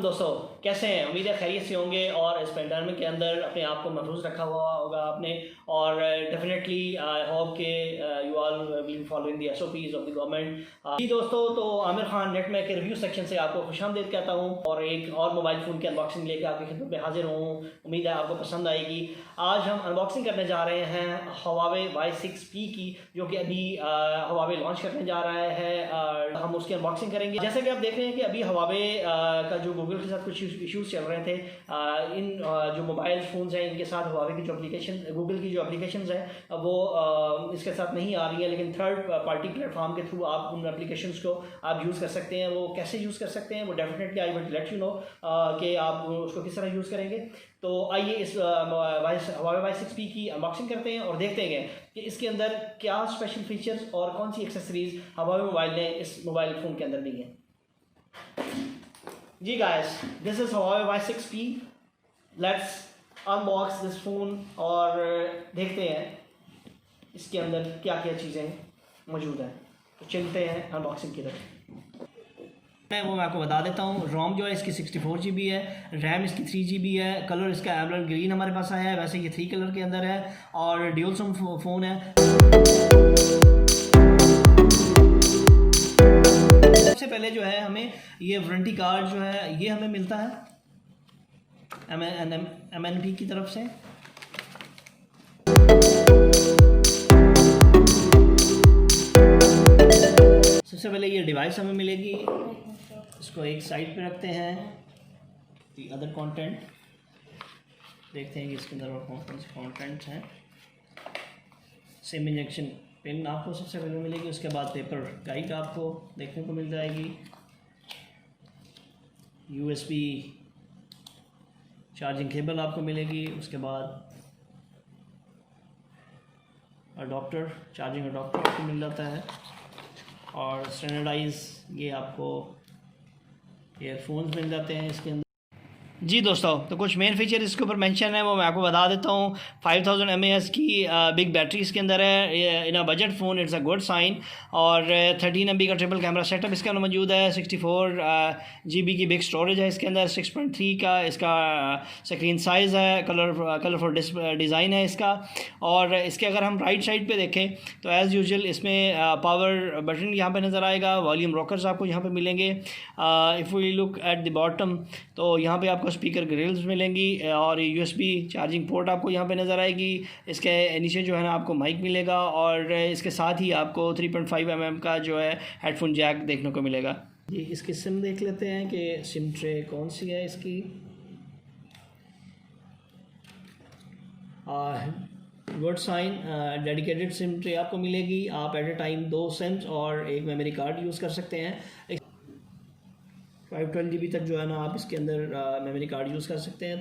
वालेकुम दोस्तों, कैसे हैं? उम्मीद है खैरियत से होंगे और इस पेंडेमिक के अंदर अपने आप को महफूज रखा हुआ होगा आपने। और डेफिनेटली आई होप के you all will following the SOPs of the government. जी दोस्तों, तो आमिर खान नेटमेक के रिव्यू सेक्शन से आपको खुशामदीद कहता हूँ और एक और मोबाइल फ़ोन की अनबॉक्सिंग लेकर आपकी खिदमत में हाजिर हूँ। उम्मीद है आपको पसंद आएगी। आज हम अनबॉक्सिंग करने जा रहे हैं Huawei Y6P की, जो कि अभी Huawei लॉन्च करने जा रहा है। हम उसकी अनबॉक्सिंग करेंगे। जैसा कि आप देख रहे हैं कि अभी Huawei का जो गूगल के साथ कुछ इश्यूज़ चल रहे थे, इन जो मोबाइल फ़ोन्स हैं इनके साथ Huawei की जो एप्लीकेशन, गूगल की जो एप्लीकेशंस हैं वो इसके साथ नहीं आ रही है, लेकिन थर्ड पार्टी प्लेटफॉर्म के थ्रू आप उन एप्लीकेशंस को आप यूज़ कर सकते हैं। वो कैसे यूज़ कर सकते हैं वो definitely I will let you know कि आप उसको किस तरह यूज़ करेंगे। तो आइए इस Huawei Y6P की अनबॉक्सिंग करते हैं और देखते हैं कि इसके अंदर क्या स्पेशल फीचर्स और कौन सी एक्सेसरीज़ Huawei मोबाइल ने इस मोबाइल फ़ोन के अंदर दी हैं। जी guys, this is Huawei Y6P। Let's unbox this phone और देखते हैं इसके अंदर क्या क्या चीज़ें मौजूद हैं। तो चलते हैं अनबॉक्सिंग की तरफ। वो मैं आपको बता देता हूँ। रोम जो है इसकी 64 GB है, रैम इसकी 3 GB है, कलर इसका एमराल्ड ग्रीन हमारे पास आया है, वैसे ये 3 कलर के अंदर है और ड्यूल सिम फ़ोन है। सबसे पहले जो है हमें ये वारंटी कार्ड जो है ये हमें मिलता है MNP की तरफ से। सबसे पहले ये डिवाइस हमें मिलेगी, इसको एक साइड पे रखते हैं। दी अदर कंटेंट देखते हैं कि इसके अंदर और कौन से कंटेंट हैं। सिम इंजेक्शन पिन आपको सबसे पहले मिलेगी, उसके बाद पेपर गाइड आपको देखने को मिल जाएगी। USB चार्जिंग केबल आपको मिलेगी, उसके बाद अडॉप्टर, चार्जिंग अडॉप्टर आपको मिल जाता है और स्टैंडर्डाइज ये आपको ईयरफोन्स मिल जाते हैं इसके अंदर। जी दोस्तों, तो कुछ मेन फीचर इसके ऊपर मेंशन है वो मैं आपको बता देता हूँ। 5000 mAh की बिग बैटरी इसके अंदर है। In a budget phone it's a good sign. और 13 MB का ट्रिपल कैमरा सेटअप इसके अंदर मौजूद है। 64 GB की बिग स्टोरेज है इसके अंदर। 6.3 का इसका स्क्रीन साइज़ है। कलरफुल डिज़ाइन है इसका। और इसके अगर हम राइट साइड पे देखें तो एज़ यूजुअल इसमें पावर बटन यहाँ पे नज़र आएगा। वॉल्यूम रॉकर्स आपको यहाँ पे मिलेंगे। If we look at the bottom तो यहाँ पे आपको स्पीकर ग्रिल्स मिलेंगी और USB चार्जिंग पोर्ट आपको यहाँ पे नज़र आएगी। इसके नीचे जो है ना आपको माइक मिलेगा और इसके साथ ही आपको 3.5 mm का जो है हेडफोन जैक देखने को मिलेगा। जी, इसकी सिम देख लेते हैं कि सिम ट्रे कौन सी है इसकी। Good sign, dedicated SIM tray आपको मिलेगी। आप एट ए टाइम 2 सिम्स और एक मेमोरी कार्ड यूज़ कर सकते हैं। 512 GB तक जो है ना आप इसके अंदर मेमोरी कार्ड यूज़ कर सकते हैं।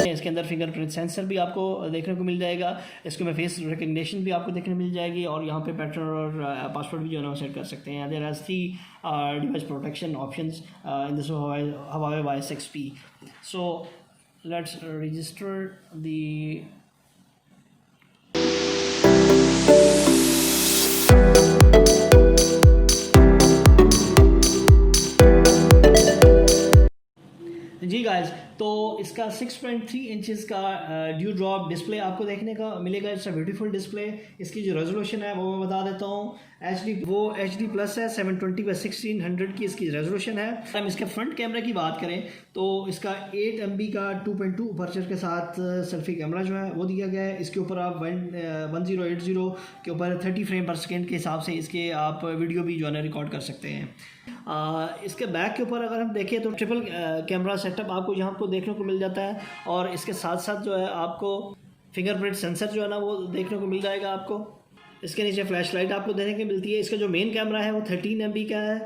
इसके अंदर फिंगरप्रिंट सेंसर भी आपको देखने को मिल जाएगा। इसके में फेस रिकग्निशन भी आपको देखने को मिल जाएगी और यहाँ पे पैटर्न और पासवर्ड भी जो है ना सेट कर सकते हैं। There are 3 device protection options in this Huawei Y6P। So let's register the जी गाइस, तो इसका 6.3 इंचज़ का ड्यू ड्रॉप डिस्प्ले आपको देखने का मिलेगा। It's a beautiful display. इसकी जो रेजोल्यूशन है वो मैं बता देता हूँ। HD प्लस है। 720x1600 की इसकी रेजोल्यूशन है। हम इसके फ्रंट कैमरे की बात करें तो इसका 8 MB का 2.2 अपर्चर के साथ सेल्फी कैमरा जो है वो दिया गया है। इसके ऊपर आप 1080 के ऊपर 30 फ्रेम पर सेकेंड के हिसाब से इसके आप वीडियो भी जो है ना रिकॉर्ड कर सकते हैं। इसके बैक के ऊपर अगर हम देखें तो ट्रिपल कैमरा सेटअप आपको यहाँ पर देखने को मिल जाता है और इसके साथ साथ जो है आपको फिंगरप्रिंट सेंसर जो है ना वो देखने को मिल जाएगा आपको। इसके नीचे फ्लैश लाइट आपको देखने को मिलती है। इसका जो मेन कैमरा है वो 13 MB का है।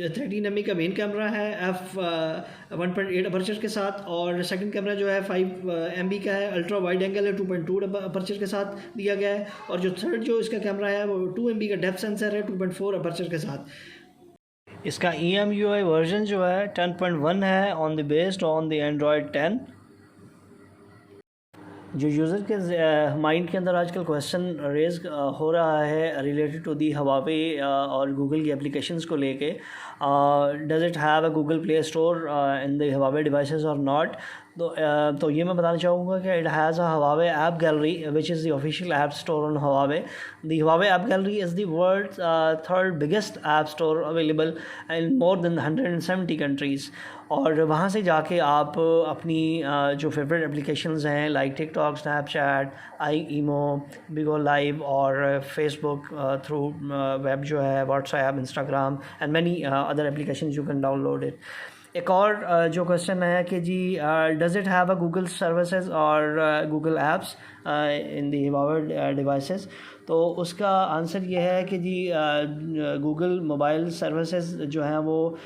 13 MB का मेन कैमरा है f1.8 अपर्चर के साथ और सेकंड कैमरा जो है 5 MB का है। अल्ट्रा वाइड एंगल है 2.2 अपर्चर के साथ दिया गया है। और जो थर्ड जो इसका कैमरा है वो 2 MB का डेप्थ सेंसर है 2.4 अपर्चर के साथ। इसका EMUI वर्जन जो है 10.1 है on the based on the Android 10। जो यूज़र के माइंड के अंदर आजकल क्वेश्चन रेज हो रहा है रिलेटेड टू दी हवावे और गूगल की एप्लीकेशंस को लेके, does it have a Google Play Store in the Huawei devices और नॉट। तो ये मैं बताना चाहूँगा कि it has a Huawei app gallery which is the official app store on Huawei. The Huawei app gallery is the world's third biggest app store available in more than 170 countries. और वहाँ से जाके आप अपनी जो फेवरेट एप्लीकेशंस हैं like TikTok, Snapchat, imo, Bigo live और Facebook through web जो है, WhatsApp, Instagram and many other applications you can download it. एक और जो क्वेश्चन है कि जी does it have a Google services और Google apps in the Huawei devices. तो उसका आंसर ये है कि जी गूगल मोबाइल सर्विसेज जो हैं वो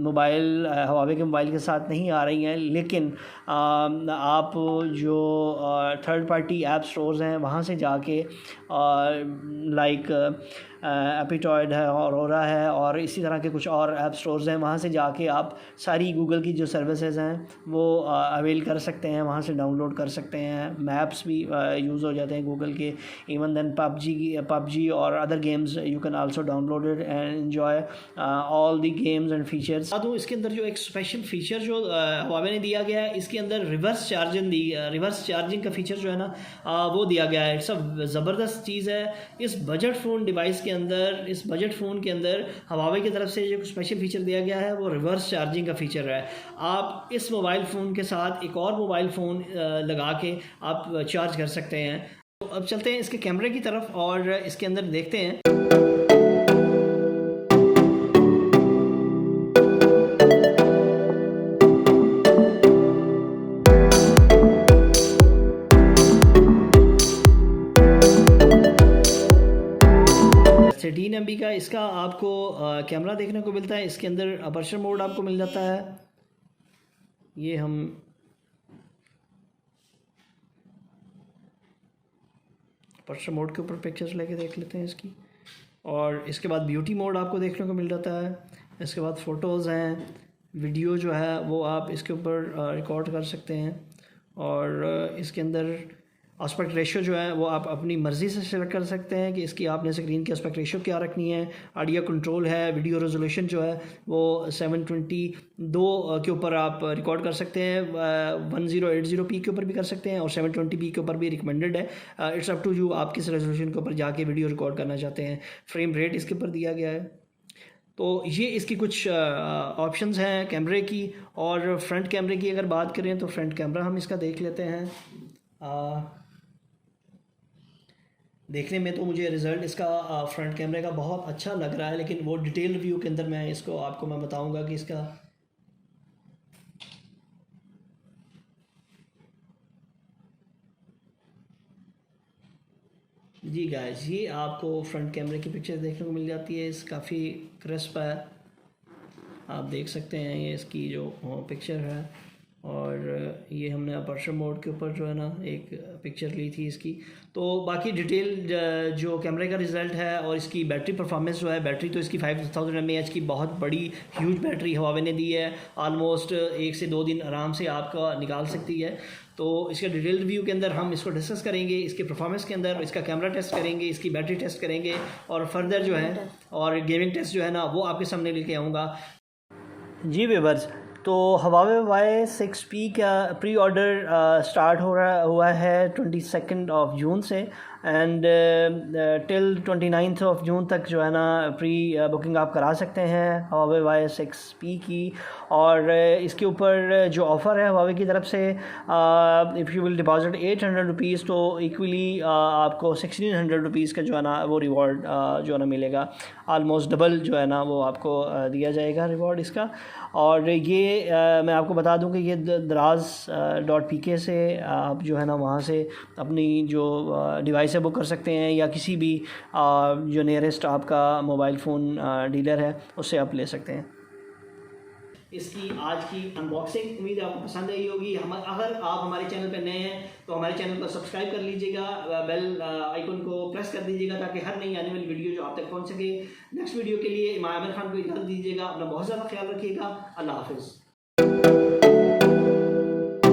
मोबाइल हवावे के मोबाइल के साथ नहीं आ रही हैं, लेकिन आप जो थर्ड पार्टी ऐप स्टोर्स हैं वहाँ से जाके लाइक एपिटॉयड है, औरोरा है और इसी तरह के कुछ और ऐप स्टोर्स हैं, वहाँ से जाके आप सारी गूगल की जो सर्विसेज हैं वो अवेल कर सकते हैं, वहाँ से डाउनलोड कर सकते हैं। मैप्स भी यूज़ हो जाते हैं गूगल के। इवन देन पबजी और other games you can also download it and enjoy all the games and features. तो इसके अंदर जो एक स्पेशल फीचर जो हवावे ने दिया गया है, इसके अंदर रिवर्स चार्जिंग का फीचर जो है ना वो दिया गया है। इट्स अ ज़बरदस्त चीज़ है। इस बजट फ़ोन डिवाइस के अंदर, इस बजट फ़ोन के अंदर हवावे की तरफ से जो स्पेशल फीचर दिया गया है वो रिवर्स चार्जिंग का फीचर है। आप इस मोबाइल फ़ोन के साथ एक और मोबाइल फ़ोन लगा के आप चार्ज कर सकते हैं। तो अब चलते हैं इसके कैमरे की तरफ और इसके अंदर देखते हैं। थर्टीन MB का इसका आपको कैमरा देखने को मिलता है। इसके अंदर अपर्चर मोड आपको मिल जाता है। ये हम अपर्चर मोड के ऊपर पिक्चर्स लेके देख लेते हैं इसकी। और इसके बाद ब्यूटी मोड आपको देखने को मिल जाता है। इसके बाद फ़ोटोज़ हैं, वीडियो जो है वो आप इसके ऊपर रिकॉर्ड कर सकते हैं। और इसके अंदर एस्पेक्ट रेशियो जो है वो आप अपनी मर्ज़ी से सेलेक्ट कर सकते हैं कि इसकी आपने स्क्रीन की एस्पेक्ट रेशियो क्या रखनी है। ऑडियो कंट्रोल है। वीडियो रेजोल्यूशन जो है वो 720 के ऊपर आप रिकॉर्ड कर सकते हैं। 1080p के ऊपर भी कर सकते हैं और 720p के ऊपर भी रिकमेंडेड है। इट्स अप टू यू, आप किस रेजोल्यूशन के ऊपर जाके वीडियो रिकॉर्ड करना चाहते हैं। फ्रेम रेट इसके ऊपर दिया गया है। तो ये इसकी कुछ ऑप्शंस हैं कैमरे की। और फ्रंट कैमरे की अगर बात करें तो फ्रंट कैमरा हम इसका देख लेते हैं। देखने में तो मुझे रिज़ल्ट इसका फ्रंट कैमरे का बहुत अच्छा लग रहा है, लेकिन वो डिटेल रिव्यू के अंदर मैं इसको आपको बताऊंगा कि इसका जी गाइस, ये आपको फ्रंट कैमरे की पिक्चर देखने को मिल जाती है। इस काफ़ी क्रिस्प है, आप देख सकते हैं ये इसकी जो पिक्चर है। और ये हमने अपर्चर मोड के ऊपर जो है ना एक पिक्चर ली थी इसकी। तो बाकी डिटेल जो कैमरे का रिज़ल्ट है और इसकी बैटरी परफॉर्मेंस जो है, बैटरी तो इसकी 5000 mAh की बहुत बड़ी ह्यूज बैटरी हवावे ने दी है। आलमोस्ट 1 से 2 दिन आराम से आपका निकाल सकती है। तो इसके डिटेल रिव्यू के अंदर हम इसको डिस्कस करेंगे, इसके परफॉर्मेंस के अंदर इसका कैमरा टेस्ट करेंगे, इसकी बैटरी टेस्ट करेंगे और फर्दर जो है और गेमिंग टेस्ट जो है ना वो आपके सामने लेके आऊँगा। जी व्यूअर्स, तो हवावे Y6P का प्री ऑर्डर स्टार्ट हुआ है 22 जून से एंड टिल 29 जून तक जो है ना प्री बुकिंग आप करा सकते हैं हवावे Y6P की। और इसके ऊपर जो ऑफ़र है हवावे की तरफ से, if you will deposit 800 rupees तो इक्वली आपको 1600 रुपीज़ का जो है ना वो रिवॉर्ड जो है ना मिलेगा। आलमोस्ट डबल जो है ना वो आपको दिया जाएगा रिवॉर्ड इसका। और ये मैं आपको बता दूं कि ये draz.pk से आप जो है ना वहाँ से अपनी जो डिवाइस है बुक कर सकते हैं या किसी भी जो नियरेस्ट आपका मोबाइल फ़ोन डीलर है उससे आप ले सकते हैं। इसकी आज की अनबॉक्सिंग उम्मीद है आपको पसंद आई होगी। अगर आप हमारे चैनल पर नए हैं तो हमारे चैनल को सब्सक्राइब कर लीजिएगा, बेल आइकन को प्रेस कर दीजिएगा ताकि हर नई आने वाली वीडियो जो आप तक पहुंच सके। नेक्स्ट वीडियो के लिए इमाम आमिर खान को इजाज़त दीजिएगा। अपना बहुत ज़्यादा ख्याल रखिएगा। अल्लाह हाफिज़।